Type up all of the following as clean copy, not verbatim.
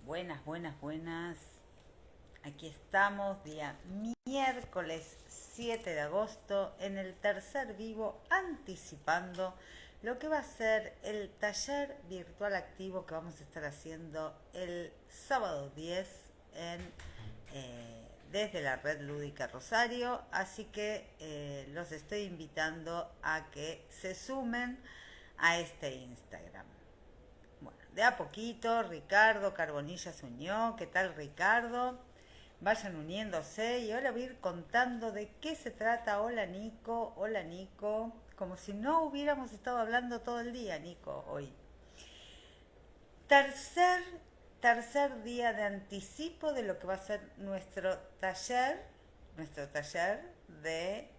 Buenas, buenas, buenas. Aquí estamos, día miércoles 7 de agosto, en el tercer vivo, anticipando lo que va a ser el taller virtual activo que vamos a estar haciendo el sábado 10 en, desde la Red Lúdica Rosario. Así que los estoy invitando a que se sumen a este Instagram. Bueno, de a poquito, Ricardo Carbonilla se unió. ¿Qué tal, Ricardo? Vayan uniéndose y ahora voy a ir contando de qué se trata. Hola, Nico. Hola, Nico. Como si no hubiéramos estado hablando todo el día, Nico, hoy. Tercer, tercer día de anticipo de lo que va a ser nuestro taller de...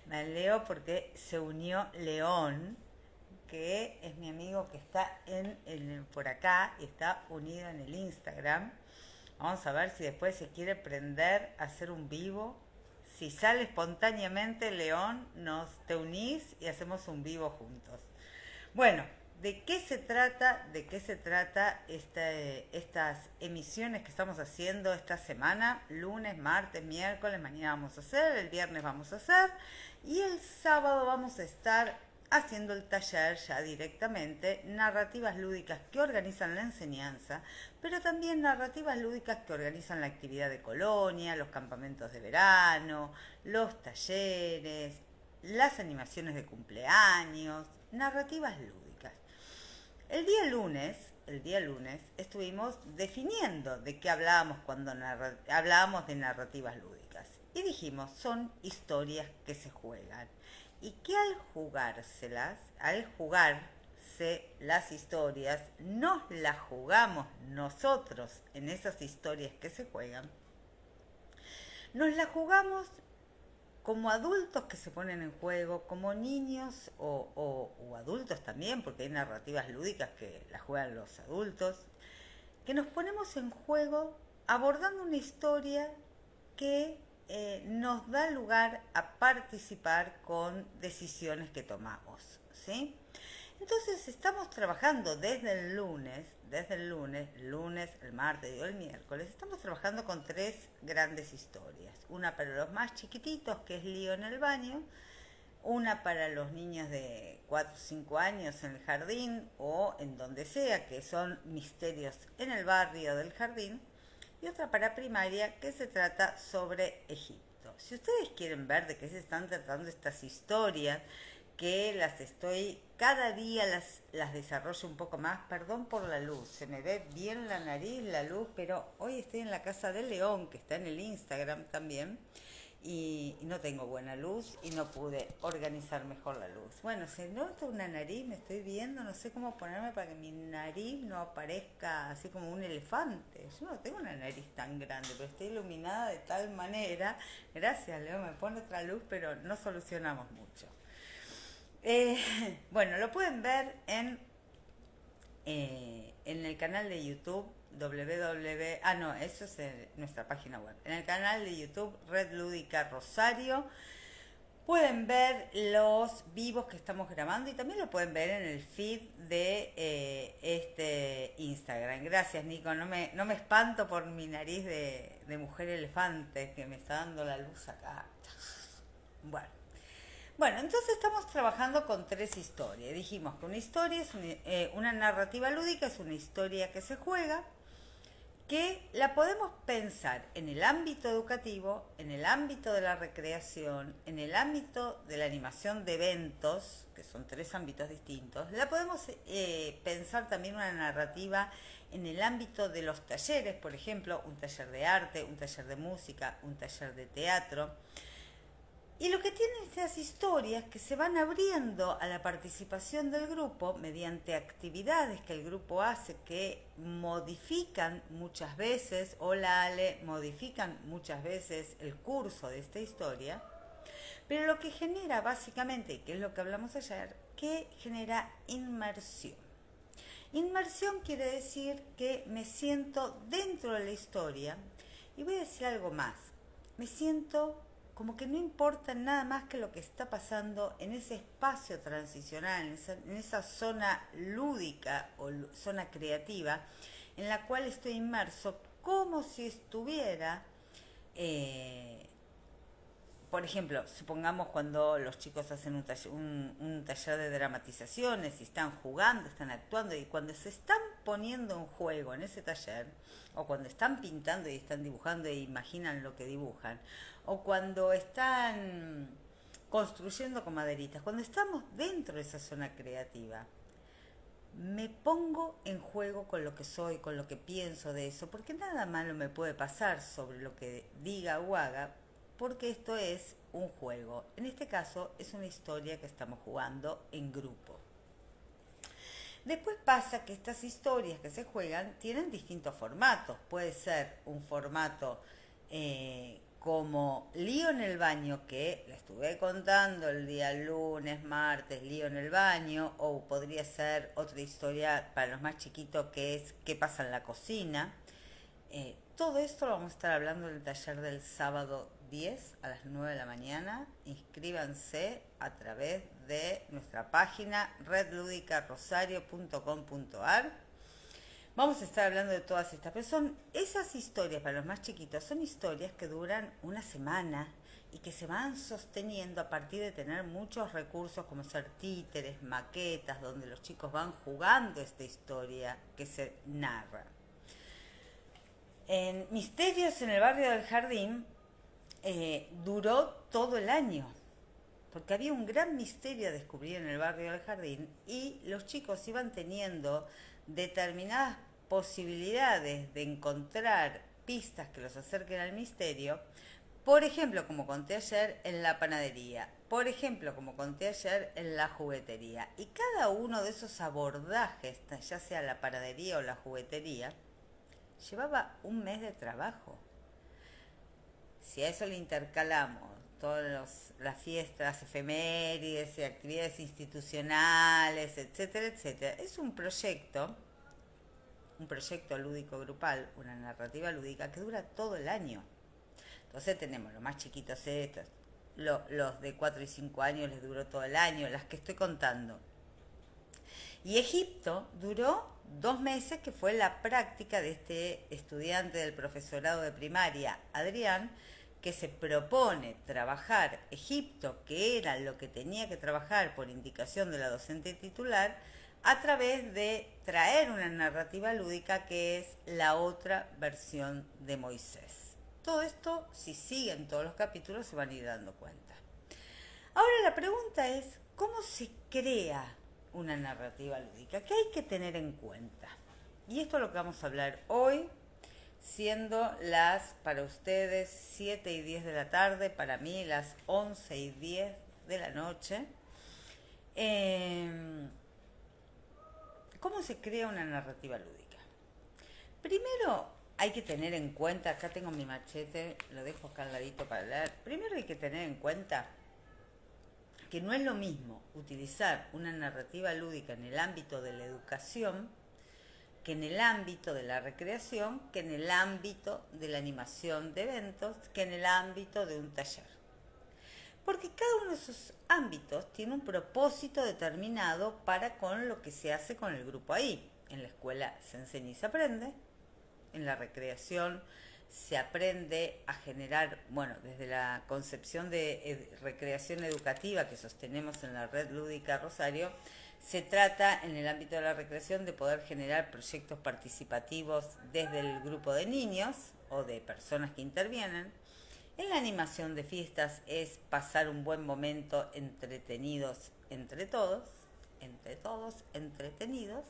me leo porque se unió León, que es mi amigo que está por acá, está unido en el Instagram. Vamos a ver si después se quiere prender a hacer un vivo. Si sale espontáneamente, León, te unís y hacemos un vivo juntos. Bueno, ¿de qué se trata? ¿De qué se trata estas emisiones que estamos haciendo esta semana? Lunes, martes, miércoles, mañana vamos a hacer, el viernes vamos a hacer y el sábado vamos a estar haciendo el taller ya directamente, narrativas lúdicas que organizan la enseñanza, pero también narrativas lúdicas que organizan la actividad de colonia, los campamentos de verano, los talleres, las animaciones de cumpleaños, narrativas lúdicas. El día lunes estuvimos definiendo de qué hablábamos cuando hablábamos de narrativas lúdicas. Y dijimos, son historias que se juegan. Y que al jugarse las historias, nos las jugamos nosotros en esas historias que se juegan. Nos las jugamos como adultos que se ponen en juego, como niños o adultos también, porque hay narrativas lúdicas que las juegan los adultos, que nos ponemos en juego abordando una historia que nos da lugar a participar con decisiones que tomamos, ¿sí? Entonces estamos trabajando desde el lunes, el martes y el miércoles, estamos trabajando con tres grandes historias. Una para los más chiquititos, que es Lío en el baño, una para los niños de 4 o 5 años en el jardín o en donde sea, que son Misterios en el barrio del jardín, y otra para primaria, que se trata sobre Egipto. Si ustedes quieren ver de qué se están tratando estas historias, que cada día las desarrollo un poco más. Perdón por la luz, se me ve bien la nariz, la luz, pero hoy estoy en la casa de León, que está en el Instagram también, y no tengo buena luz y no pude organizar mejor la luz. Bueno, se nota una nariz, me estoy viendo, no sé cómo ponerme para que mi nariz no aparezca así como un elefante. Yo no tengo una nariz tan grande, pero estoy iluminada de tal manera. Gracias, Leo, me pone otra luz, pero no solucionamos mucho. Bueno, lo pueden ver en el canal de YouTube no, eso es nuestra página web. En el canal de YouTube Red Lúdica Rosario pueden ver los vivos que estamos grabando y también lo pueden ver en el feed de este Instagram. Gracias, Nico. No me espanto por mi nariz de mujer elefante que me está dando la luz acá. Bueno, entonces estamos trabajando con tres historias. Dijimos que una historia es una narrativa lúdica, es una historia que se juega, que la podemos pensar en el ámbito educativo, en el ámbito de la recreación, en el ámbito de la animación de eventos, que son tres ámbitos distintos. La podemos pensar también una narrativa en el ámbito de los talleres, por ejemplo, un taller de arte, un taller de música, un taller de teatro. Y lo que tienen estas historias que se van abriendo a la participación del grupo mediante actividades que el grupo hace que modifican muchas veces, hola Ale, modifican muchas veces el curso de esta historia, pero lo que genera básicamente, que es lo que hablamos ayer, que genera inmersión. Inmersión quiere decir que me siento dentro de la historia y voy a decir algo más, me siento como que no importa nada más que lo que está pasando en ese espacio transicional, en esa zona lúdica o zona creativa en la cual estoy inmerso, como si estuviera, por ejemplo, supongamos cuando los chicos hacen un taller de dramatizaciones y están jugando, están actuando, y cuando se están poniendo en juego en ese taller, o cuando están pintando y están dibujando e imaginan lo que dibujan, o cuando están construyendo con maderitas, cuando estamos dentro de esa zona creativa, me pongo en juego con lo que soy, con lo que pienso de eso, porque nada malo me puede pasar sobre lo que diga o haga, porque esto es un juego. En este caso es una historia que estamos jugando en grupo. Después pasa que estas historias que se juegan tienen distintos formatos. Puede ser un formato como Lío en el baño, que le estuve contando el día lunes, martes, Lío en el baño, o podría ser otra historia para los más chiquitos que es ¿Qué pasa en la cocina? Todo esto lo vamos a estar hablando en el taller del sábado 10 a las 9 de la mañana. Inscríbanse a través de nuestra página redludicarosario.com.ar. Vamos a estar hablando de todas estas, pero son esas historias para los más chiquitos, son historias que duran una semana y que se van sosteniendo a partir de tener muchos recursos como ser títeres, maquetas, donde los chicos van jugando esta historia que se narra. En Misterios en el barrio del Jardín duró todo el año, porque había un gran misterio a descubrir en el barrio del Jardín y los chicos iban teniendo determinadas posibilidades de encontrar pistas que los acerquen al misterio, por ejemplo, como conté ayer, en la panadería, por ejemplo, como conté ayer, en la juguetería. Y cada uno de esos abordajes, ya sea la panadería o la juguetería, llevaba un mes de trabajo. Si a eso le intercalamos todas las fiestas efemérides y actividades institucionales, etcétera, etcétera, es un proyecto lúdico grupal, una narrativa lúdica que dura todo el año. Entonces tenemos los más chiquitos estos, los de 4 y 5 años les duró todo el año, las que estoy contando. Y Egipto duró 2 meses, que fue la práctica de este estudiante del profesorado de primaria, Adrián, que se propone trabajar Egipto, que era lo que tenía que trabajar por indicación de la docente titular, a través de traer una narrativa lúdica que es la otra versión de Moisés. Todo esto, si siguen todos los capítulos, se van a ir dando cuenta. Ahora la pregunta es, ¿cómo se crea una narrativa lúdica? ¿Qué hay que tener en cuenta? Y esto es lo que vamos a hablar hoy, siendo para ustedes 7 y 10 de la tarde, para mí las 11 y 10 de la noche. ¿Cómo se crea una narrativa lúdica? Primero hay que tener en cuenta, acá tengo mi machete, lo dejo acá al ladito para leer. Primero hay que tener en cuenta que no es lo mismo utilizar una narrativa lúdica en el ámbito de la educación que en el ámbito de la recreación, que en el ámbito de la animación de eventos, que en el ámbito de un taller. Porque cada uno de esos ámbitos tiene un propósito determinado para con lo que se hace con el grupo ahí. En la escuela se enseña y se aprende, en la recreación se aprende a generar, desde la concepción de recreación educativa que sostenemos en la Red Lúdica Rosario, se trata en el ámbito de la recreación de poder generar proyectos participativos desde el grupo de niños o de personas que intervienen. En la animación de fiestas es pasar un buen momento entretenidos entre todos, entretenidos.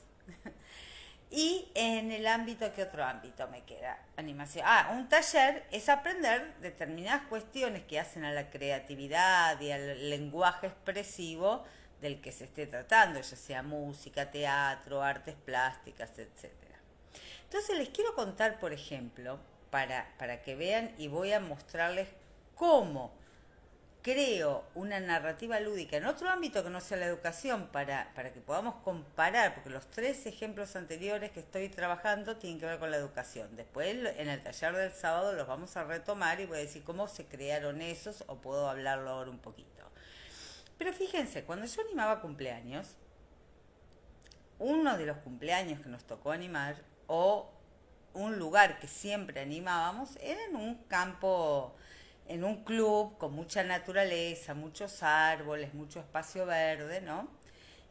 Y en el ámbito, ¿qué otro ámbito me queda? Animación. Un taller es aprender determinadas cuestiones que hacen a la creatividad y al lenguaje expresivo del que se esté tratando, ya sea música, teatro, artes plásticas, etc. Entonces les quiero contar, por ejemplo, para que vean, y voy a mostrarles cómo creo una narrativa lúdica en otro ámbito que no sea la educación para que podamos comparar, porque los 3 ejemplos anteriores que estoy trabajando tienen que ver con la educación. Después en el taller del sábado los vamos a retomar y voy a decir cómo se crearon esos o puedo hablarlo ahora un poquito. Pero fíjense, cuando yo animaba cumpleaños, uno de los cumpleaños que nos tocó animar o un lugar que siempre animábamos era en un campo, en un club con mucha naturaleza, muchos árboles, mucho espacio verde, ¿no?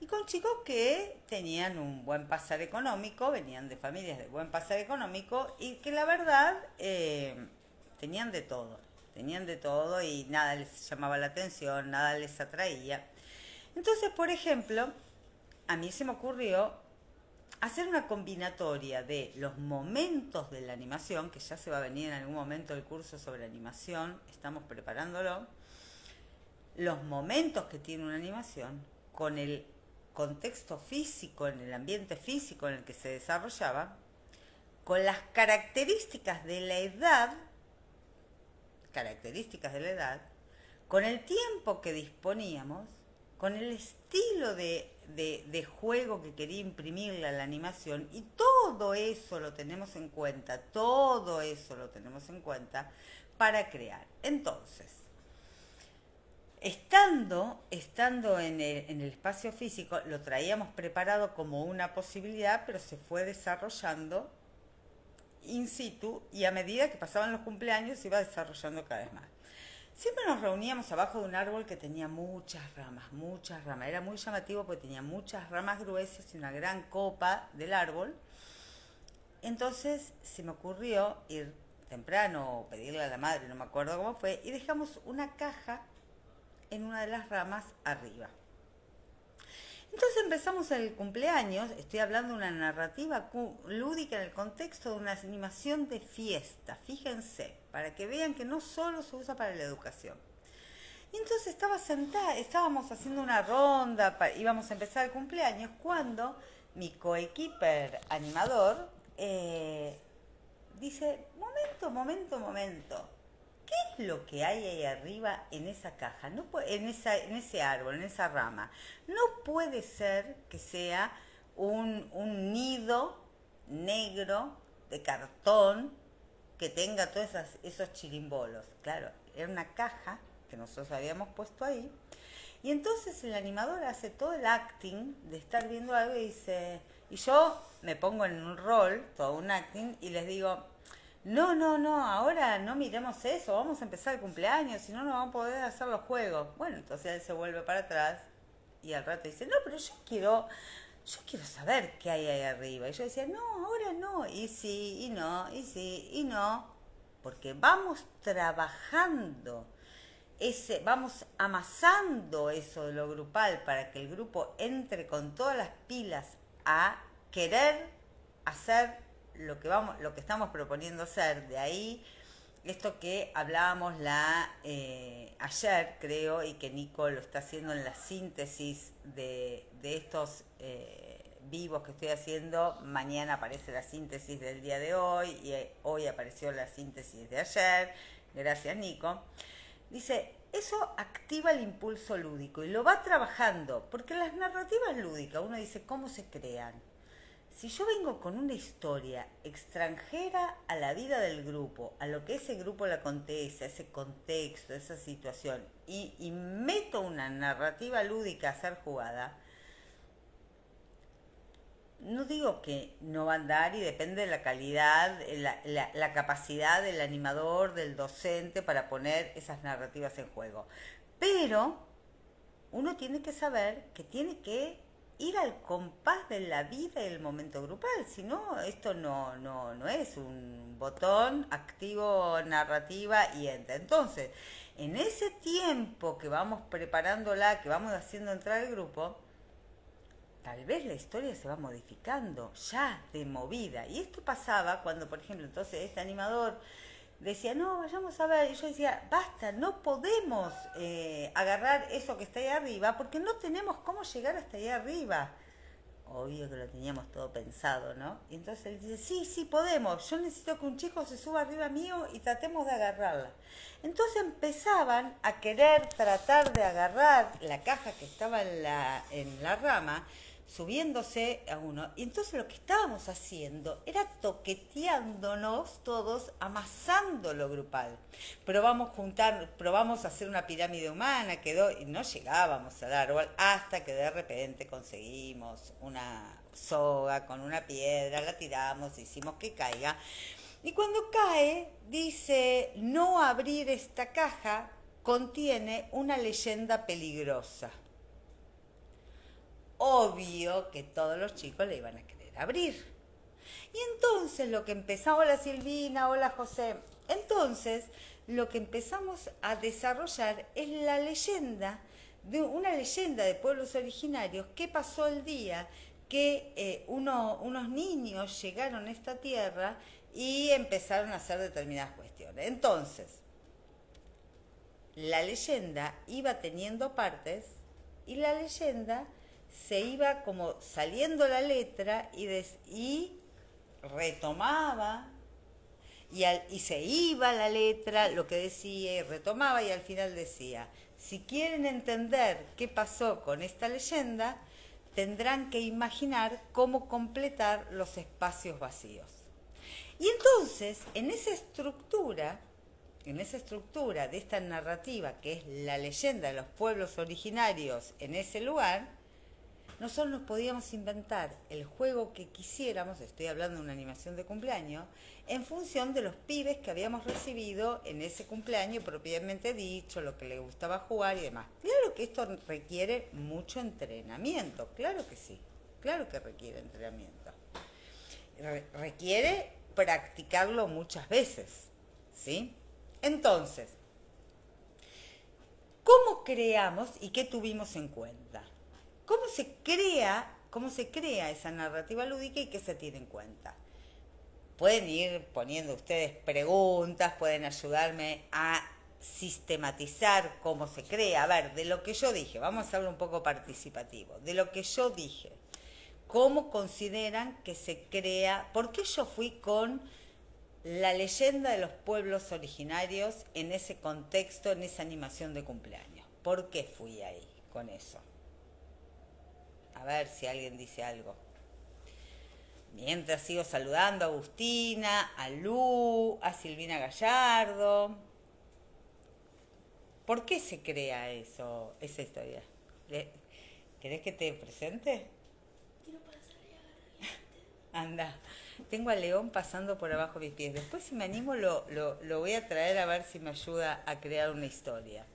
Y con chicos que tenían un buen pasar económico, venían de familias de buen pasar económico y que la verdad tenían de todo y nada les llamaba la atención, nada les atraía. Entonces, por ejemplo, a mí se me ocurrió hacer una combinatoria de los momentos de la animación, que ya se va a venir en algún momento el curso sobre animación, estamos preparándolo, los momentos que tiene una animación con el contexto físico, en el ambiente físico en el que se desarrollaba, con las características de la edad, con el tiempo que disponíamos, con el estilo de juego que quería imprimirle a la animación, y todo eso lo tenemos en cuenta para crear. Entonces, estando en el espacio físico, lo traíamos preparado como una posibilidad, pero se fue desarrollando in situ y a medida que pasaban los cumpleaños se iba desarrollando cada vez más. Siempre nos reuníamos abajo de un árbol que tenía muchas ramas. Era muy llamativo porque tenía muchas ramas gruesas y una gran copa del árbol. Entonces se me ocurrió ir temprano o pedirle a la madre, no me acuerdo cómo fue, y dejamos una caja en una de las ramas arriba. Entonces empezamos el cumpleaños, estoy hablando de una narrativa lúdica en el contexto de una animación de fiesta, fíjense, para que vean que no solo se usa para la educación. Y entonces estaba sentada, estábamos haciendo una ronda, íbamos a empezar el cumpleaños, cuando mi coequiper animador dice, momento. ¿Qué es lo que hay ahí arriba en esa caja? No en ese árbol, en esa rama. No puede ser que sea un nido negro de cartón que tenga todos esos chirimbolos. Claro, era una caja que nosotros habíamos puesto ahí. Y entonces el animador hace todo el acting de estar viendo algo y dice... Y yo me pongo en un rol, todo un acting, y les digo... No, ahora no miremos eso, vamos a empezar el cumpleaños, si no, no vamos a poder hacer los juegos. Bueno, entonces él se vuelve para atrás y al rato dice, no, pero yo quiero saber qué hay ahí arriba. Y yo decía, no, ahora no, y sí, y no, y sí, y no, porque vamos trabajando, vamos amasando eso de lo grupal para que el grupo entre con todas las pilas a querer hacer lo que estamos proponiendo hacer. De ahí esto que hablábamos ayer, creo, y que Nico lo está haciendo en la síntesis de estos vivos que estoy haciendo. Mañana aparece la síntesis del día de hoy y hoy apareció la síntesis de ayer. Gracias, Nico. Dice, eso activa el impulso lúdico y lo va trabajando, porque las narrativas lúdicas, uno dice, ¿cómo se crean? Si yo vengo con una historia extranjera a la vida del grupo, a lo que ese grupo le acontece, a ese contexto, a esa situación, y meto una narrativa lúdica a ser jugada, no digo que no va a andar y depende de la calidad, la capacidad del animador, del docente para poner esas narrativas en juego. Pero uno tiene que saber que tiene que ir al compás de la vida y el momento grupal, si no, esto no es un botón activo, narrativa y entra. Entonces, en ese tiempo que vamos preparándola, que vamos haciendo entrar al grupo, tal vez la historia se va modificando ya de movida. Y esto pasaba cuando, por ejemplo, entonces este animador decía, no, vayamos a ver. Y yo decía, basta, no podemos agarrar eso que está ahí arriba porque no tenemos cómo llegar hasta ahí arriba. obvio que lo teníamos todo pensado, ¿no? Y entonces él dice, sí, sí, podemos, yo necesito que un chico se suba arriba mío y tratemos de agarrarla. Entonces empezaban a querer tratar de agarrar la caja que estaba en la rama, subiéndose a uno. Y entonces lo que estábamos haciendo era toqueteándonos todos, amasando lo grupal. Probamos a hacer una pirámide humana, quedó, y no llegábamos al árbol hasta que de repente conseguimos una soga con una piedra, la tiramos, hicimos que caiga. Y cuando cae, dice, no abrir esta caja contiene una leyenda peligrosa. Obvio que todos los chicos le iban a querer abrir. Y entonces lo que empezamos, hola Silvina, hola José, entonces lo que empezamos a desarrollar es la leyenda, una leyenda de pueblos originarios, qué pasó el día que unos niños llegaron a esta tierra y empezaron a hacer determinadas cuestiones. Entonces, la leyenda iba teniendo partes y la leyenda se iba como saliendo la letra y retomaba y se iba la letra, lo que decía, y retomaba y al final decía, si quieren entender qué pasó con esta leyenda, tendrán que imaginar cómo completar los espacios vacíos. Y entonces, en esa estructura de esta narrativa, que es la leyenda de los pueblos originarios en ese lugar, nosotros nos podíamos inventar el juego que quisiéramos, estoy hablando de una animación de cumpleaños, en función de los pibes que habíamos recibido en ese cumpleaños propiamente dicho, lo que les gustaba jugar y demás. Claro que esto requiere mucho entrenamiento, claro que sí, claro que requiere entrenamiento. Requiere practicarlo muchas veces, ¿sí? Entonces, ¿cómo creamos y qué tuvimos en cuenta? ¿Cómo se crea esa narrativa lúdica y qué se tiene en cuenta? Pueden ir poniendo ustedes preguntas, pueden ayudarme a sistematizar cómo se crea. A ver, de lo que yo dije, vamos a hacerlo un poco participativo. De lo que yo dije, ¿cómo consideran que se crea? ¿Por qué yo fui con la leyenda de los pueblos originarios en ese contexto, en esa animación de cumpleaños? ¿Por qué fui ahí con eso? A ver si alguien dice algo. Mientras sigo saludando a Agustina, a Lu, a Silvina Gallardo. ¿Por qué se crea eso, esa historia? ¿Querés que te presente? Quiero pasarle a agarrar. Anda, tengo al león pasando por abajo de mis pies. Después si me animo lo voy a traer a ver si me ayuda a crear una historia.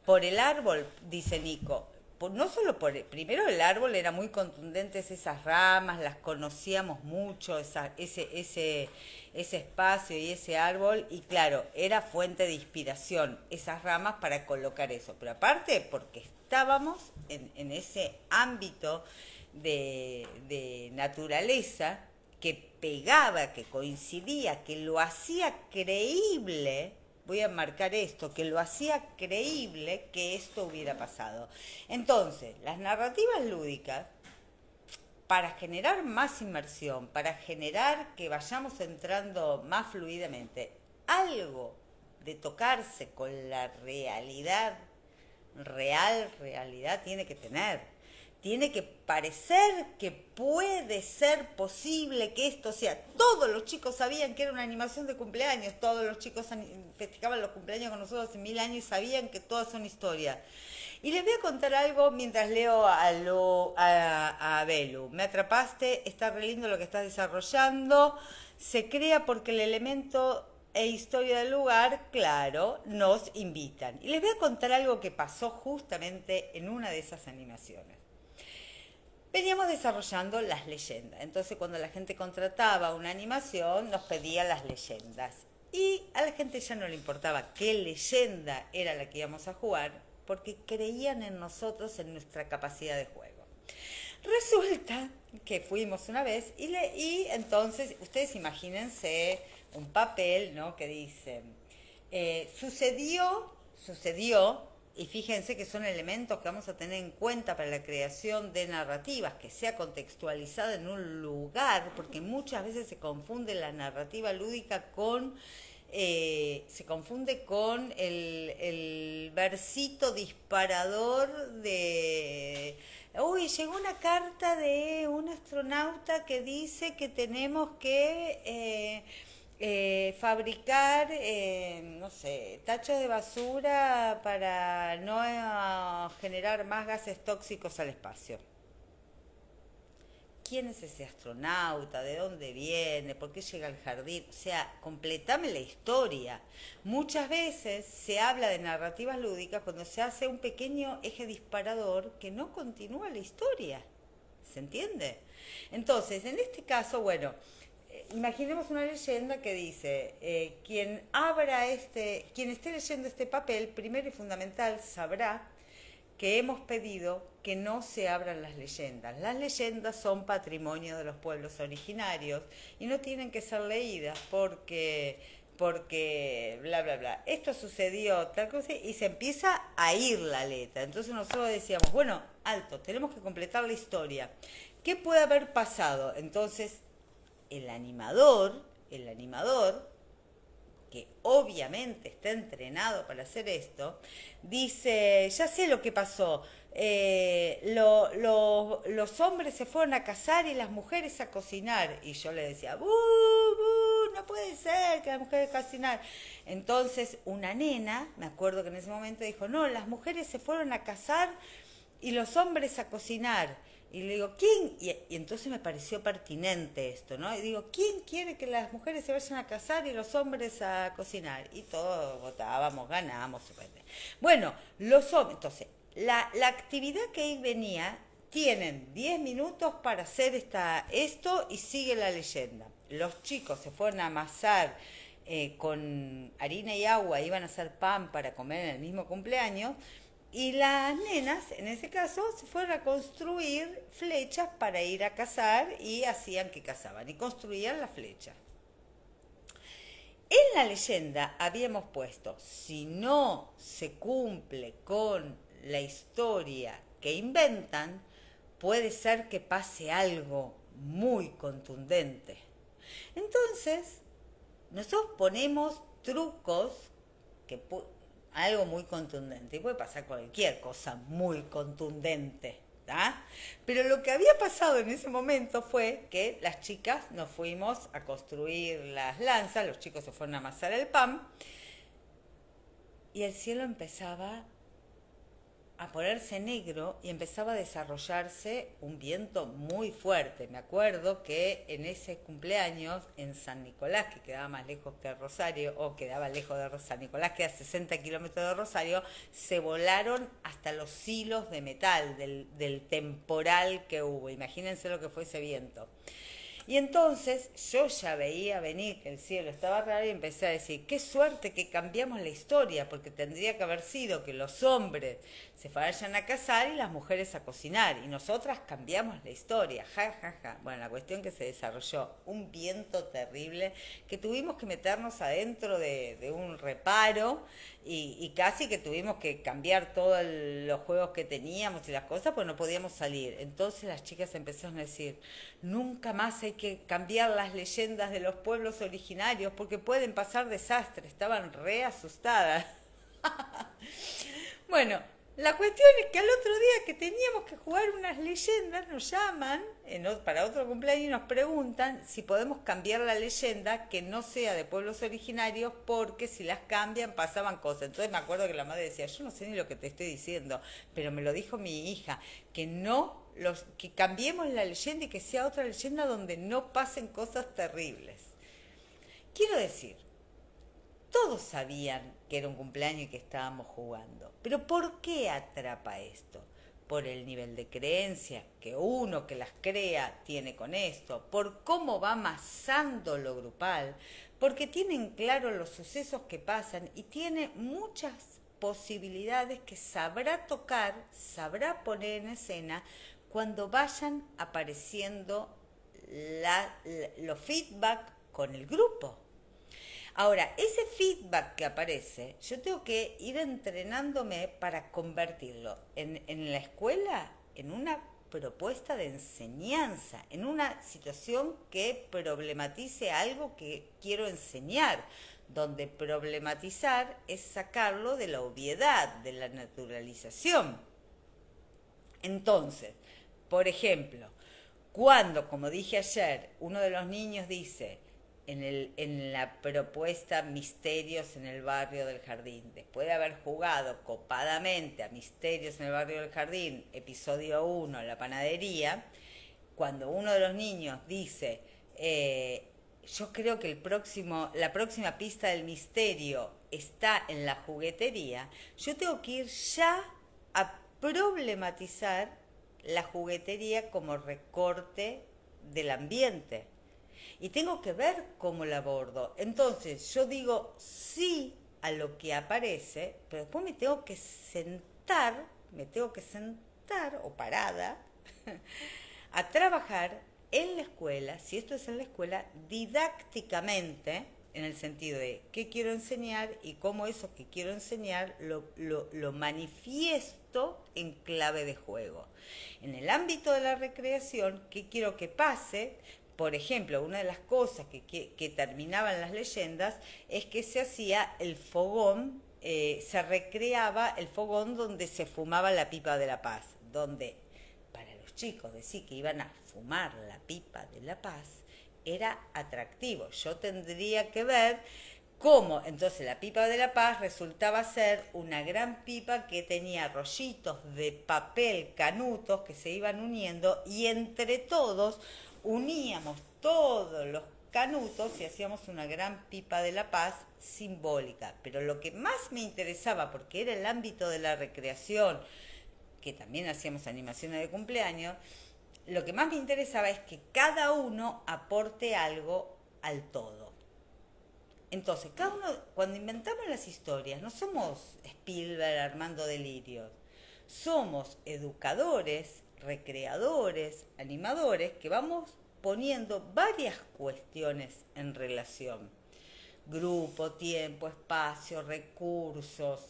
Por el árbol, dice Nico. No solo primero el árbol era muy contundente, esas ramas, las conocíamos mucho, ese espacio y ese árbol, y claro, era fuente de inspiración, esas ramas para colocar eso. Pero aparte, porque estábamos en ese ámbito de naturaleza que pegaba, que coincidía, que lo hacía creíble. Voy a marcar esto, que lo hacía creíble que esto hubiera pasado. Entonces, las narrativas lúdicas, para generar más inmersión, para generar que vayamos entrando más fluidamente, algo de tocarse con la realidad tiene que tener. Tiene que parecer que puede ser posible que esto sea. Todos los chicos sabían que era una animación de cumpleaños. Todos los chicos festejaban los cumpleaños con nosotros hace 1000 años y sabían que todas son historias. Y les voy a contar algo mientras leo a Belu. Me atrapaste, está re lindo lo que estás desarrollando. Se crea porque el elemento e historia del lugar, claro, nos invitan. Y les voy a contar algo que pasó justamente en una de esas animaciones. Veníamos desarrollando las leyendas. Entonces, cuando la gente contrataba una animación, nos pedía las leyendas. Y a la gente ya no le importaba qué leyenda era la que íbamos a jugar, porque creían en nosotros, en nuestra capacidad de juego. Resulta que fuimos una vez y entonces, ustedes imagínense un papel, ¿no?, que dice, sucedió Y fíjense que son elementos que vamos a tener en cuenta para la creación de narrativas, que sea contextualizada en un lugar, porque muchas veces se confunde la narrativa lúdica con se confunde con el versito disparador de... Uy, llegó una carta de un astronauta que dice que tenemos que fabricar, no sé, tachos de basura para no generar más gases tóxicos al espacio. ¿Quién es ese astronauta? ¿De dónde viene? ¿Por qué llega al jardín? O sea, completame la historia. Muchas veces se habla de narrativas lúdicas cuando se hace un pequeño eje disparador que no continúa la historia. ¿Se entiende? Entonces, en este caso, bueno, imaginemos una leyenda que dice, quien esté leyendo este papel, primero y fundamental, sabrá que hemos pedido que no se abran las leyendas. Las leyendas son patrimonio de los pueblos originarios y no tienen que ser leídas porque bla, bla, bla. Esto sucedió, tal cosa, y se empieza a ir la letra. Entonces nosotros decíamos, bueno, alto, tenemos que completar la historia. ¿Qué puede haber pasado? Entonces, el animador, que obviamente está entrenado para hacer esto, dice, ya sé lo que pasó, los hombres se fueron a cazar y las mujeres a cocinar. Y yo le decía, ¡bu, bu! No puede ser que las mujeres cocinar. Entonces una nena, me acuerdo que en ese momento dijo, no, las mujeres se fueron a cazar y los hombres a cocinar. Y le digo, ¿quién? Y entonces me pareció pertinente esto, ¿no? Y digo, ¿quién quiere que las mujeres se vayan a casar y los hombres a cocinar? Y todos votábamos, ganábamos. Bueno, los hombres, entonces, la actividad que ahí venía, tienen 10 minutos para hacer esto y sigue la leyenda. Los chicos se fueron a amasar con harina y agua, iban a hacer pan para comer en el mismo cumpleaños. Y las nenas, en ese caso, se fueron a construir flechas para ir a cazar y hacían que cazaban y construían las flechas. En la leyenda habíamos puesto, si no se cumple con la historia que inventan, puede ser que pase algo muy contundente. Entonces, nosotros ponemos trucos que algo muy contundente. Y puede pasar cualquier cosa muy contundente, ¿tá? Pero lo que había pasado en ese momento fue que las chicas nos fuimos a construir las lanzas, los chicos se fueron a amasar el pan, y el cielo empezaba a ponerse negro y empezaba a desarrollarse un viento muy fuerte. Me acuerdo que en ese cumpleaños en San Nicolás, que quedaba más lejos que Rosario, o quedaba lejos de San Nicolás, que a 60 kilómetros de Rosario, se volaron hasta los hilos de metal del temporal que hubo. Imagínense lo que fue ese viento. Y entonces yo ya veía venir que el cielo estaba raro y empecé a decir, qué suerte que cambiamos la historia, porque tendría que haber sido que los hombres se vayan a cazar y las mujeres a cocinar, y nosotras cambiamos la historia, ja, ja, ja. Bueno, la cuestión que se desarrolló un viento terrible, que tuvimos que meternos adentro de un reparo, y casi que tuvimos que cambiar todos los juegos que teníamos y las cosas, pues no podíamos salir. Entonces las chicas empezaron a decir, nunca más hay que cambiar las leyendas de los pueblos originarios porque pueden pasar desastres. Estaban re asustadas. Bueno, la cuestión es que al otro día que teníamos que jugar unas leyendas, nos llaman para otro cumpleaños y nos preguntan si podemos cambiar la leyenda que no sea de pueblos originarios, porque si las cambian pasaban cosas. Entonces me acuerdo que la madre decía, yo no sé ni lo que te estoy diciendo, pero me lo dijo mi hija, que cambiemos la leyenda y que sea otra leyenda donde no pasen cosas terribles. Quiero decir, todos sabían que era un cumpleaños y que estábamos jugando. Pero ¿por qué atrapa esto? Por el nivel de creencia que uno que las crea tiene con esto, por cómo va amasando lo grupal, porque tienen claro los sucesos que pasan y tiene muchas posibilidades que sabrá tocar, sabrá poner en escena cuando vayan apareciendo los feedback con el grupo. Ahora, ese feedback que aparece, yo tengo que ir entrenándome para convertirlo en la escuela en una propuesta de enseñanza, en una situación que problematice algo que quiero enseñar, donde problematizar es sacarlo de la obviedad, de la naturalización. Entonces, por ejemplo, cuando, como dije ayer, uno de los niños dice en la propuesta Misterios en el barrio del jardín, después de haber jugado copadamente a Misterios en el barrio del jardín, episodio 1, la panadería, cuando uno de los niños dice, yo creo que la próxima pista del misterio está en la juguetería, yo tengo que ir ya a problematizar la juguetería como recorte del ambiente. Y tengo que ver cómo la abordo. Entonces, yo digo sí a lo que aparece, pero después me tengo que sentar o parada, a trabajar en la escuela, si esto es en la escuela, didácticamente, en el sentido de qué quiero enseñar y cómo eso que quiero enseñar lo manifiesto en clave de juego. En el ámbito de la recreación, ¿qué quiero que pase? Por ejemplo, una de las cosas que terminaban las leyendas es que se hacía el fogón, se recreaba el fogón donde se fumaba la pipa de la paz, donde para los chicos decir que iban a fumar la pipa de la paz era atractivo. Yo tendría que ver cómo entonces la pipa de la paz resultaba ser una gran pipa que tenía rollitos de papel canutos que se iban uniendo y entre todos uníamos todos los canutos y hacíamos una gran pipa de la paz simbólica. Pero lo que más me interesaba, porque era el ámbito de la recreación, que también hacíamos animaciones de cumpleaños, lo que más me interesaba es que cada uno aporte algo al todo. Entonces, cada uno, cuando inventamos las historias, no somos Spielberg armando delirios, somos educadores, recreadores, animadores, que vamos poniendo varias cuestiones en relación. Grupo, tiempo, espacio, recursos.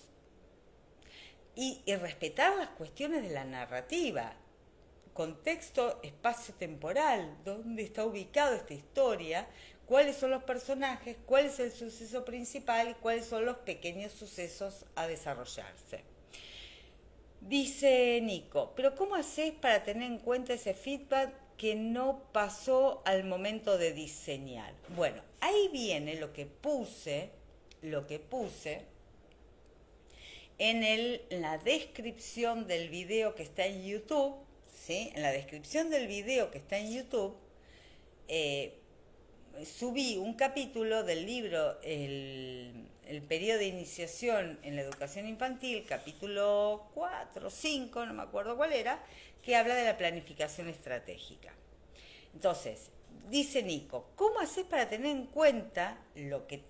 Y respetar las cuestiones de la narrativa. Contexto, espacio temporal, dónde está ubicada esta historia, cuáles son los personajes, cuál es el suceso principal y cuáles son los pequeños sucesos a desarrollarse. Dice Nico, pero ¿cómo haces para tener en cuenta ese feedback que no pasó al momento de diseñar? Bueno, ahí viene lo que puse en la descripción del video que está en YouTube, ¿sí? En la descripción del video que está en YouTube, subí un capítulo del libro el periodo de iniciación en la educación infantil, capítulo 4 o 5, no me acuerdo cuál era, que habla de la planificación estratégica. Entonces, dice Nico, ¿cómo haces para tener en cuenta lo que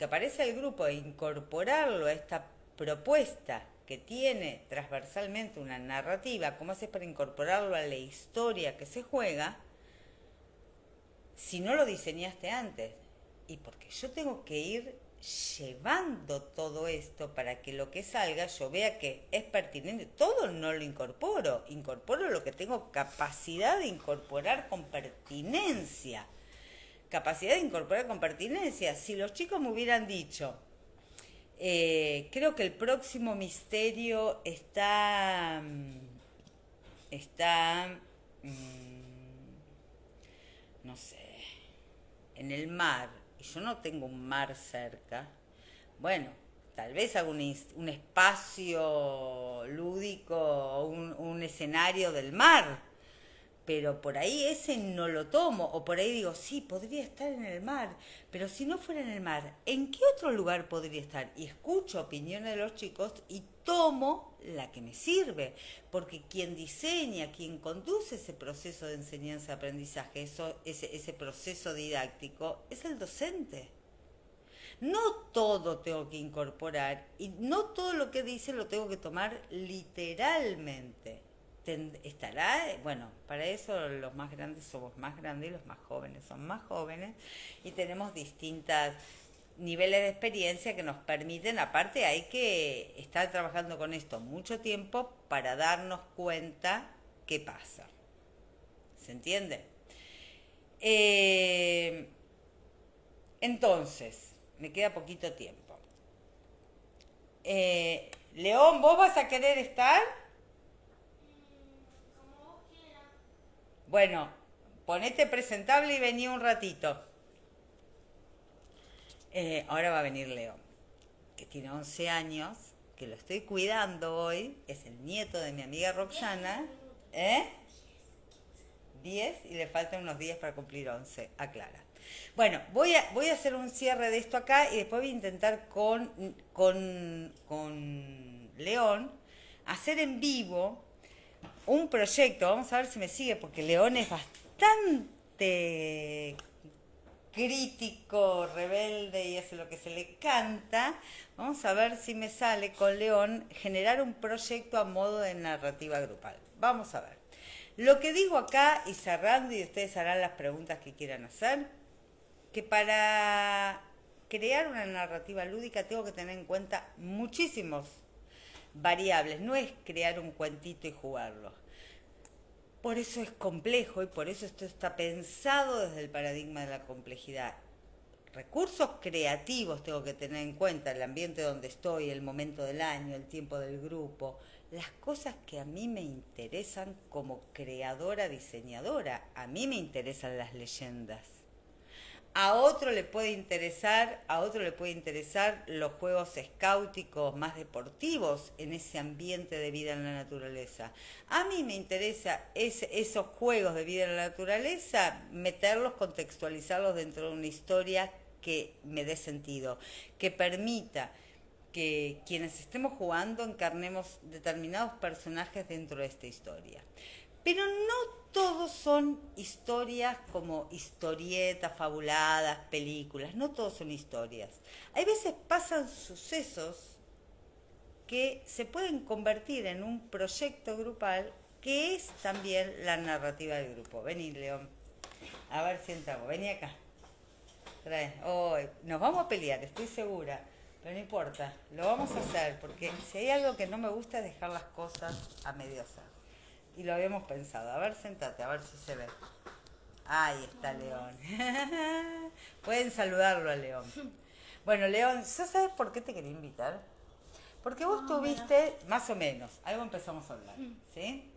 aparece al grupo e incorporarlo a esta propuesta que tiene transversalmente una narrativa? ¿Cómo haces para incorporarlo a la historia que se juega si no lo diseñaste antes? Y porque yo tengo que ir llevando todo esto para que lo que salga yo vea que es pertinente. Todo no lo incorporo lo que tengo capacidad de incorporar con pertinencia. Si los chicos me hubieran dicho, creo que el próximo misterio está no sé, en el mar, y yo no tengo un mar cerca, bueno, tal vez hago un espacio lúdico o un escenario del mar, pero por ahí ese no lo tomo, o por ahí digo, sí, podría estar en el mar, pero si no fuera en el mar, ¿en qué otro lugar podría estar? Y escucho opiniones de los chicos y tomo la que me sirve, porque quien diseña, quien conduce ese proceso de enseñanza-aprendizaje, ese proceso didáctico, es el docente. No todo tengo que incorporar y no todo lo que dice lo tengo que tomar literalmente. Estará, bueno, para eso los más grandes somos más grandes y los más jóvenes son más jóvenes y tenemos distintas niveles de experiencia que nos permiten, aparte hay que estar trabajando con esto mucho tiempo para darnos cuenta qué pasa. ¿Se entiende? Entonces, me queda poquito tiempo. León, ¿vos vas a querer estar? Como vos quieras. Bueno, ponete presentable y vení un ratito. Ahora va a venir León, que tiene 11 años, que lo estoy cuidando hoy, es el nieto de mi amiga Roxana. 10 y le faltan unos días para cumplir 11 a Clara. Bueno, voy a hacer un cierre de esto acá y después voy a intentar con León hacer en vivo un proyecto. Vamos a ver si me sigue, porque León es bastante crítico, rebelde y hace lo que se le canta. Vamos a ver si me sale con León generar un proyecto a modo de narrativa grupal. Vamos a ver. Lo que digo acá, y cerrando, y ustedes harán las preguntas que quieran hacer, que para crear una narrativa lúdica tengo que tener en cuenta muchísimos variables. No es crear un cuentito y jugarlo. Por eso es complejo y por eso esto está pensado desde el paradigma de la complejidad. Recursos creativos tengo que tener en cuenta, el ambiente donde estoy, el momento del año, el tiempo del grupo, las cosas que a mí me interesan como creadora, diseñadora. A mí me interesan las leyendas. A otro le puede interesar los juegos escáuticos más deportivos en ese ambiente de vida en la naturaleza. A mí me interesa esos juegos de vida en la naturaleza, meterlos, contextualizarlos dentro de una historia que me dé sentido, que permita que quienes estemos jugando encarnemos determinados personajes dentro de esta historia. Pero no todos son historias como historietas, fabuladas, películas. No todos son historias. Hay veces pasan sucesos que se pueden convertir en un proyecto grupal que es también la narrativa del grupo. Vení, León. A ver si entramos. Vení acá. Trae. Oh, nos vamos a pelear, estoy segura. Pero no importa. Lo vamos a hacer porque si hay algo que no me gusta es dejar las cosas a medio hacer. Y lo habíamos pensado. A ver, sentate, a ver si se ve. Ahí está León. Pueden saludarlo a León. Bueno, León, ¿sabes por qué te quería invitar? Porque vos tuviste, más o menos, algo empezamos a hablar, ¿sí?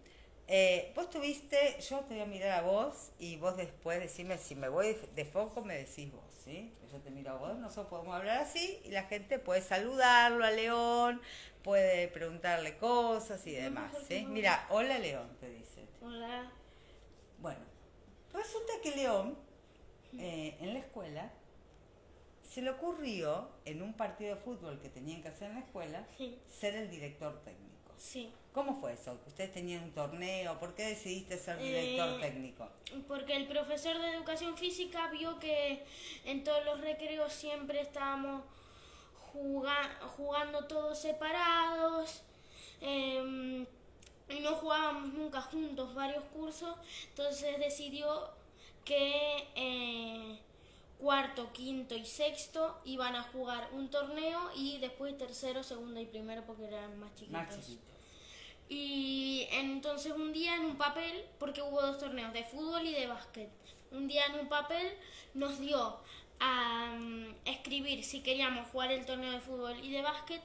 Vos tuviste, yo te voy a mirar a vos y vos después decime si me voy de foco, me decís vos, ¿sí? Yo te miro a vos, nosotros podemos hablar así y la gente puede saludarlo a León, puede preguntarle cosas y demás, ¿sí? Mira, hola León, te dicen. Hola. Bueno, resulta que León, en la escuela, se le ocurrió, en un partido de fútbol que tenían que hacer en la escuela, ser el director técnico. Sí. ¿Cómo fue eso? ¿Ustedes tenían un torneo? ¿Por qué decidiste ser director técnico? Porque el profesor de educación física vio que en todos los recreos siempre estábamos jugando todos separados. Y no jugábamos nunca juntos varios cursos. Entonces decidió que cuarto, quinto y sexto iban a jugar un torneo y después tercero, segundo y primero porque eran más chiquitos. Más chiquitos. Y entonces un día en un papel, porque hubo dos torneos de fútbol y de básquet, un día en un papel nos dio a escribir si queríamos jugar el torneo de fútbol y de básquet,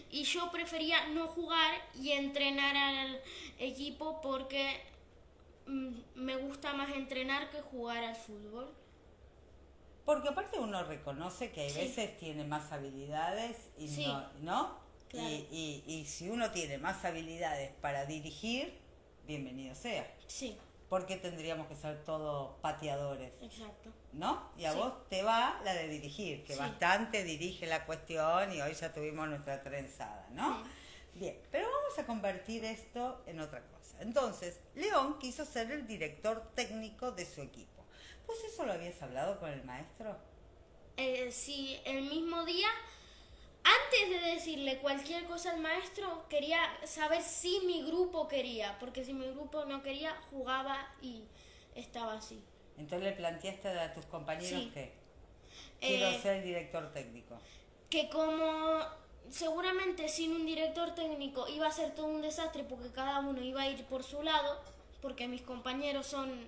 y yo prefería no jugar y entrenar al equipo porque me gusta más entrenar que jugar al fútbol. Porque aparte uno reconoce que hay veces tiene más habilidades y ¿no? Claro. Y si uno tiene más habilidades para dirigir, bienvenido sea. Sí. Porque tendríamos que ser todos pateadores. Exacto. ¿No? Y a vos te va la de dirigir, que bastante dirige la cuestión y hoy ya tuvimos nuestra trenzada, ¿no? Bien, pero vamos a convertir esto en otra cosa. Entonces, León quiso ser el director técnico de su equipo. ¿Vos eso lo habías hablado con el maestro? Sí, el mismo día. Antes de decirle cualquier cosa al maestro, quería saber si mi grupo quería, porque si mi grupo no quería, jugaba y estaba así. Entonces le planteaste a tus compañeros que... Quiero ser director técnico. Que como seguramente sin un director técnico iba a ser todo un desastre porque cada uno iba a ir por su lado, porque mis compañeros son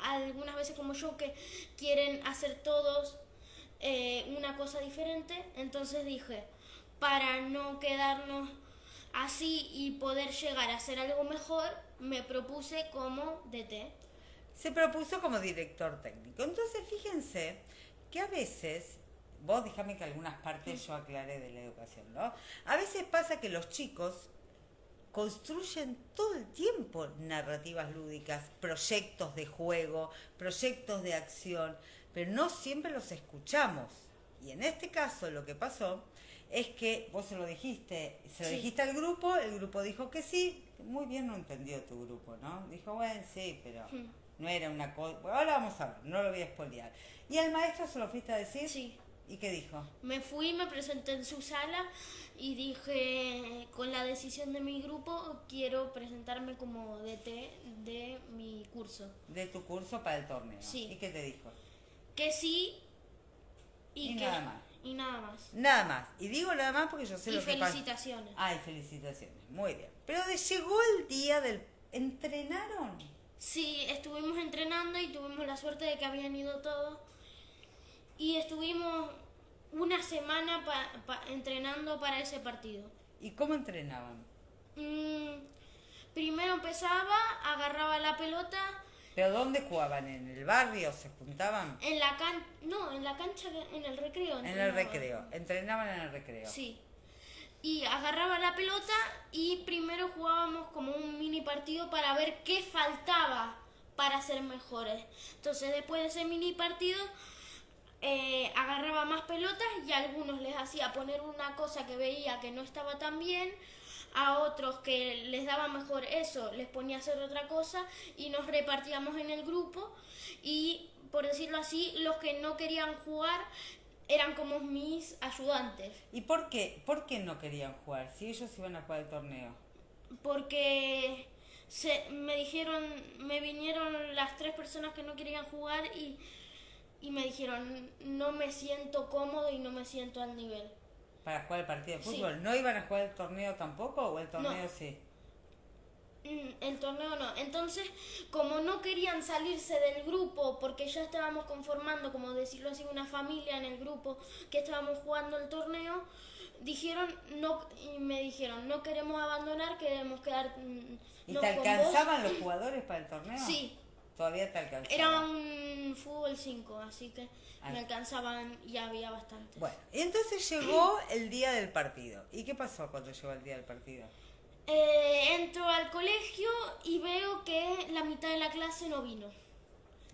algunas veces como yo que quieren hacer todos una cosa diferente, entonces dije, para no quedarnos así y poder llegar a hacer algo mejor, me propuse como DT. Se propuso como director técnico. Entonces, fíjense que a veces, vos déjame que algunas partes yo aclare de la educación, ¿no? A veces pasa que los chicos construyen todo el tiempo narrativas lúdicas, proyectos de juego, proyectos de acción, pero no siempre los escuchamos. Y en este caso lo que pasó es que vos se lo dijiste al grupo, el grupo dijo que sí, muy bien no entendió tu grupo, ¿no? Dijo, bueno, sí, pero no era una cosa, ahora vamos a ver, no lo voy a spoilear. ¿Y al maestro se lo fuiste a decir? Sí. ¿Y qué dijo? Me fui, me presenté en su sala y dije, con la decisión de mi grupo, quiero presentarme como DT de mi curso. De tu curso para el torneo. Sí. ¿Y qué te dijo? Que sí y que, nada más. Y nada más. Nada más. Y digo nada más porque yo sé lo que pasa. Y felicitaciones. Ay, felicitaciones. Muy bien. Pero llegó el día del... ¿Entrenaron? Sí, estuvimos entrenando y tuvimos la suerte de que habían ido todos. Y estuvimos una semana entrenando para ese partido. ¿Y cómo entrenaban? Primero empezaba, agarraba la pelota. ¿Pero dónde jugaban? ¿En el barrio? ¿Se juntaban? En la cancha, en el recreo. En el recreo. Entrenaban en el recreo. Sí. Y agarraba la pelota y primero jugábamos como un mini partido para ver qué faltaba para ser mejores. Entonces después de ese mini partido agarraba más pelotas y a algunos les hacía poner una cosa que veía que no estaba tan bien, a otros que les daba mejor eso, les ponía a hacer otra cosa y nos repartíamos en el grupo y, por decirlo así, los que no querían jugar eran como mis ayudantes. ¿Y por qué? ¿Por qué no querían jugar? Si ellos iban a jugar el torneo. Porque me vinieron las 3 personas que no querían jugar y me dijeron, no me siento cómodo y no me siento al nivel. ¿Para jugar el partido de fútbol? Sí. ¿No iban a jugar el torneo tampoco o el torneo No. sí? El torneo no. Entonces, como no querían salirse del grupo, porque ya estábamos conformando, como decirlo así, una familia en el grupo que estábamos jugando el torneo, me dijeron, no queremos abandonar, queremos quedar. ¿Y te alcanzaban los jugadores para el torneo? Sí. Todavía te alcanzaban. Era un fútbol 5, así que me alcanzaban y había bastantes. Bueno, y entonces llegó el día del partido. ¿Y qué pasó cuando llegó el día del partido? Entro al colegio y veo que la mitad de la clase no vino.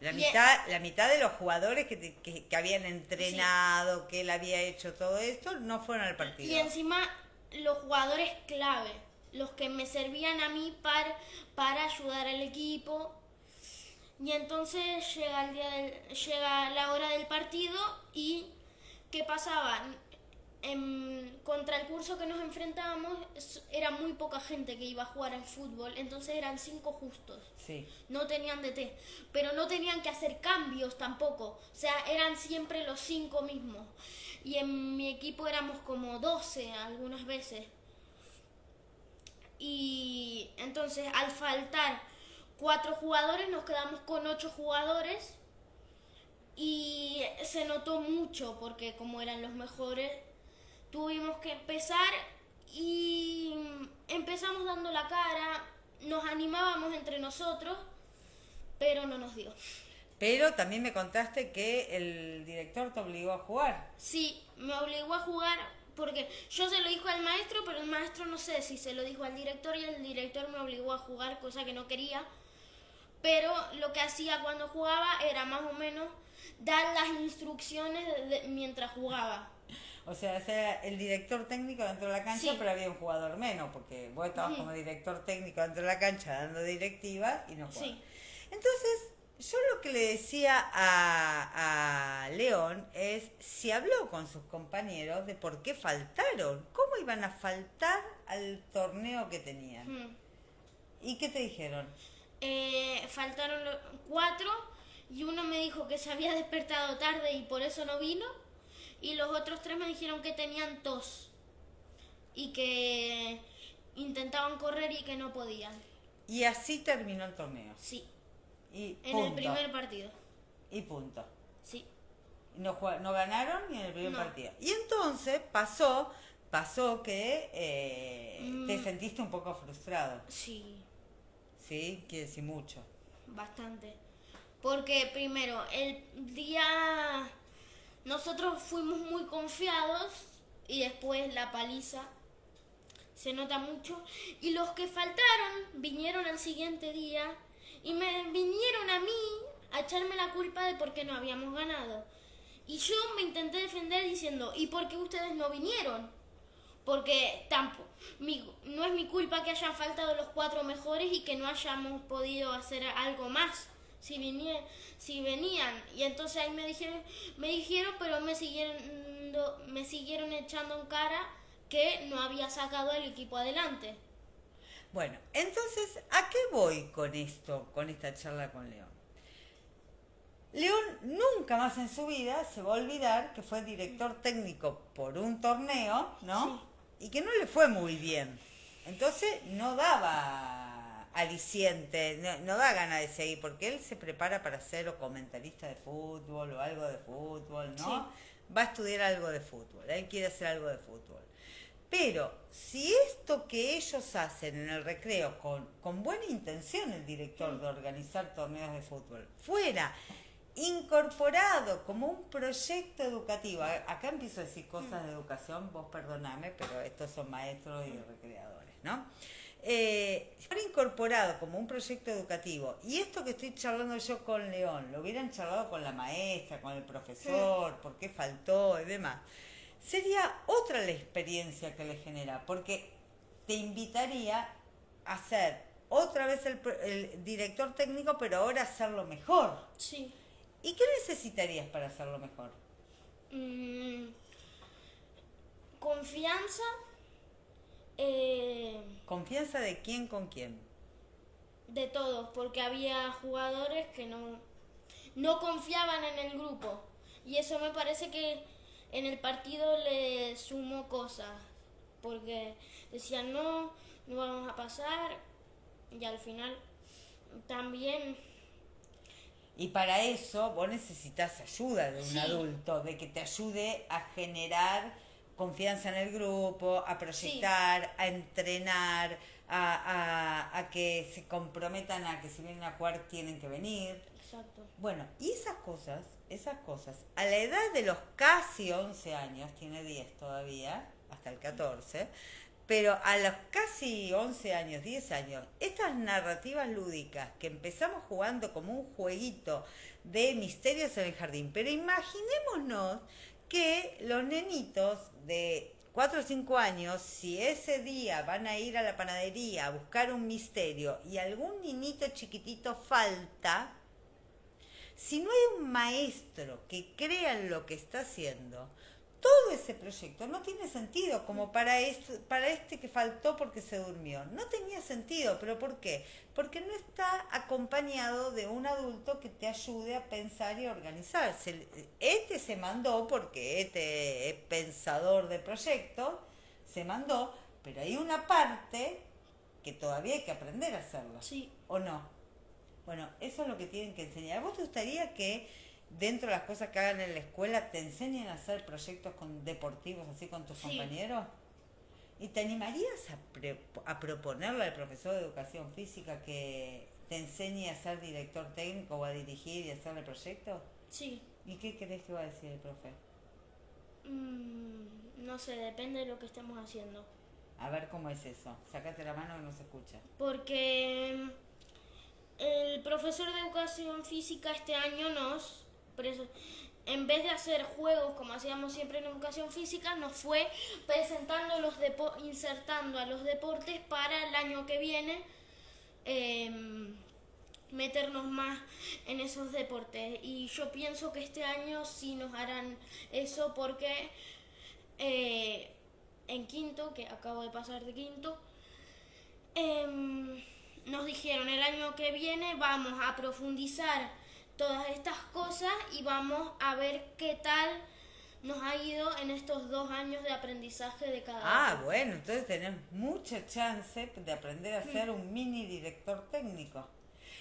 La mitad de los jugadores que habían entrenado, sí, que él había hecho todo esto, no fueron al partido. Y encima los jugadores clave, los que me servían a mí para ayudar al equipo. Y entonces llega la hora del partido y ¿qué pasaba? Contra el curso que nos enfrentábamos era muy poca gente que iba a jugar al fútbol, entonces eran 5 justos. Sí. No tenían DT, pero no tenían que hacer cambios tampoco, o sea, eran siempre los 5 mismos. Y en mi equipo éramos como 12 algunas veces. Y entonces al faltar 4 jugadores nos quedamos con 8 jugadores y se notó mucho porque como eran los mejores tuvimos que empezar y empezamos dando la cara, nos animábamos entre nosotros, pero no nos dio. Pero también me contaste que el director te obligó a jugar. Sí, me obligó a jugar porque yo se lo dijo al maestro, pero el maestro no sé si se lo dijo al director y el director me obligó a jugar, cosa que no quería. Pero lo que hacía cuando jugaba era más o menos dar las instrucciones mientras jugaba. O sea, el director técnico dentro de la cancha, sí, pero había un jugador menos, porque vos estabas como director técnico dentro de la cancha dando directiva y no jugabas. Sí. Entonces, yo lo que le decía a León es si habló con sus compañeros de por qué faltaron, cómo iban a faltar al torneo que tenían. ¿Y qué te dijeron? Faltaron 4 y uno me dijo que se había despertado tarde y por eso no vino, y los otros 3 me dijeron que tenían tos y que intentaban correr y que no podían. Y así terminó el torneo. Sí, Y en punto. el primer partido. Y punto. Sí. No ganaron ni en el primer No. partido. Y entonces pasó que te sentiste un poco frustrado. Sí, ¿Sí? Quiere decir mucho. bastante. Porque primero, el día nosotros fuimos muy confiados y después la paliza se nota mucho. Y los que faltaron vinieron al siguiente día y me vinieron a mí a echarme la culpa de por qué no habíamos ganado. Y yo me intenté defender diciendo, ¿y por qué ustedes no vinieron? Porque no es mi culpa que hayan faltado los 4 mejores y que no hayamos podido hacer algo más si venían. Y entonces ahí me dijeron, pero me siguieron echando en cara que no había sacado al equipo adelante. Bueno, entonces, ¿a qué voy con esto, con esta charla con León? León nunca más en su vida se va a olvidar que fue director técnico por un torneo, ¿no? Sí. Y que no le fue muy bien. Entonces no daba aliciente, no da ganas de seguir, porque él se prepara para ser o comentarista de fútbol o algo de fútbol, ¿no? Sí. Va a estudiar algo de fútbol, él quiere hacer algo de fútbol. Pero si esto que ellos hacen en el recreo, con buena intención el director de organizar torneos de fútbol, fuera incorporado como un proyecto educativo, acá empiezo a decir cosas de educación, vos perdoname, pero estos son maestros y recreadores, ¿no? Fuera incorporado como un proyecto educativo, y esto que estoy charlando yo con León, lo hubieran charlado con la maestra, con el profesor, por qué faltó y demás, sería otra la experiencia que le genera, porque te invitaría a ser otra vez el director técnico, pero ahora hacerlo mejor. Sí. ¿Y qué necesitarías para hacerlo mejor? Confianza. ¿Confianza de quién con quién? De todos, porque había jugadores que no confiaban en el grupo. Y eso me parece que en el partido le sumó cosas. Porque decían, no vamos a pasar. Y al final también... Y para eso vos necesitas ayuda de un Sí. adulto, de que te ayude a generar confianza en el grupo, a proyectar, a entrenar, a que se comprometan a que si vienen a jugar tienen que venir. Exacto. Bueno, y esas cosas, a la edad de los casi 11 años, tiene 10 todavía, hasta el 14, pero a los casi 11 años, 10 años, estas narrativas lúdicas que empezamos jugando como un jueguito de misterios en el jardín, pero imaginémonos que los nenitos de 4 o 5 años, si ese día van a ir a la panadería a buscar un misterio y algún niñito chiquitito falta, si no hay un maestro que crea en lo que está haciendo, todo ese proyecto no tiene sentido, como para este que faltó porque se durmió. No tenía sentido, ¿pero por qué? Porque no está acompañado de un adulto que te ayude a pensar y a organizarse. Este se mandó porque este es pensador de proyectos, se mandó, pero hay una parte que todavía hay que aprender a hacerla. Sí. ¿O no? Bueno, eso es lo que tienen que enseñar. ¿A vos te gustaría que dentro de las cosas que hagan en la escuela te enseñen a hacer proyectos deportivos así con tus compañeros? ¿Y te animarías a proponerle al profesor de educación física que te enseñe a ser director técnico o a dirigir y a hacerle proyectos? Sí. ¿Y qué crees que va a decir el profe? No sé, depende de lo que estemos haciendo. A ver cómo es eso. Sácate la mano que no se escucha. Porque el profesor de educación física este año en vez de hacer juegos como hacíamos siempre en educación física, nos fue presentando insertando a los deportes para el año que viene meternos más en esos deportes. Y yo pienso que este año sí nos harán eso porque en quinto, que acabo de pasar de quinto, nos dijeron el año que viene vamos a profundizar todas estas cosas y vamos a ver qué tal nos ha ido en estos 2 años de aprendizaje de cada uno. Bueno, entonces tenés mucha chance de aprender a ser un mini director técnico.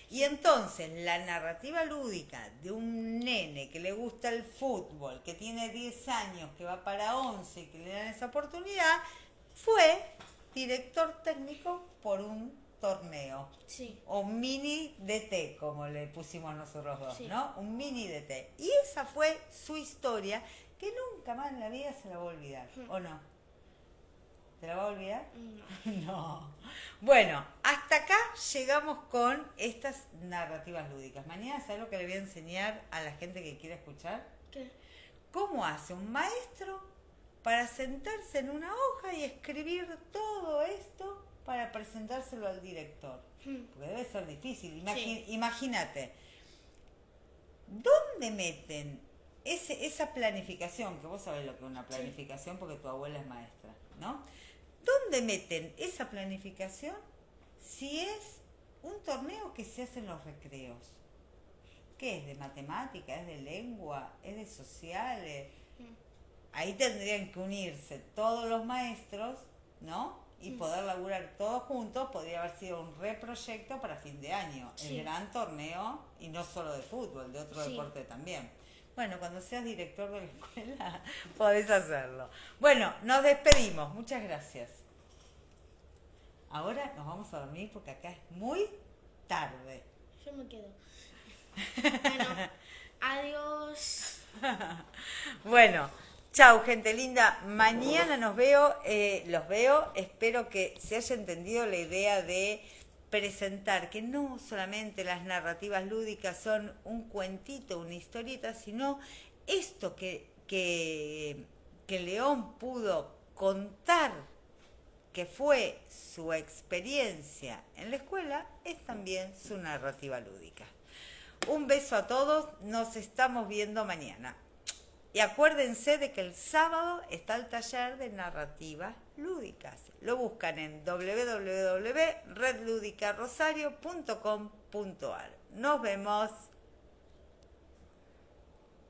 Y entonces la narrativa lúdica de un nene que le gusta el fútbol, que tiene 10 años, que va para 11 y que le dan esa oportunidad, fue director técnico por un torneo. Sí. O mini DT, como le pusimos nosotros dos, Sí. ¿no? Un mini DT. Y esa fue su historia, que nunca más en la vida se la va a olvidar, ¿o no? ¿Se la va a olvidar? No. No. Bueno, hasta acá llegamos con estas narrativas lúdicas. Mañana, ¿sabes lo que le voy a enseñar a la gente que quiere escuchar? ¿Qué? ¿Cómo hace un maestro para sentarse en una hoja y escribir todo esto para presentárselo al director? Porque debe ser difícil. Sí. Imagínate, ¿dónde meten esa planificación? Que vos sabés lo que es una planificación porque tu abuela es maestra, ¿no? ¿Dónde meten esa planificación si es un torneo que se hace en los recreos? ¿Qué es? ¿De matemática? ¿Es de lengua? ¿Es de sociales? Ahí tendrían que unirse todos los maestros, ¿no? Y poder laburar todos juntos. Podría haber sido un reproyecto para fin de año. Sí. El gran torneo, y no solo de fútbol, de otro Sí. deporte también. Bueno, cuando seas director de la escuela podés hacerlo. Bueno, nos despedimos. Muchas gracias. Ahora nos vamos a dormir porque acá es muy tarde. Yo me quedo. Bueno, adiós. Bueno, chau gente linda. Mañana los veo. Espero que se haya entendido la idea de presentar que no solamente las narrativas lúdicas son un cuentito, una historieta, sino esto que León pudo contar, que fue su experiencia en la escuela, es también su narrativa lúdica. Un beso a todos, nos estamos viendo mañana. Y acuérdense de que el sábado está el taller de narrativas lúdicas. Lo buscan en www.redludicarosario.com.ar. Nos vemos.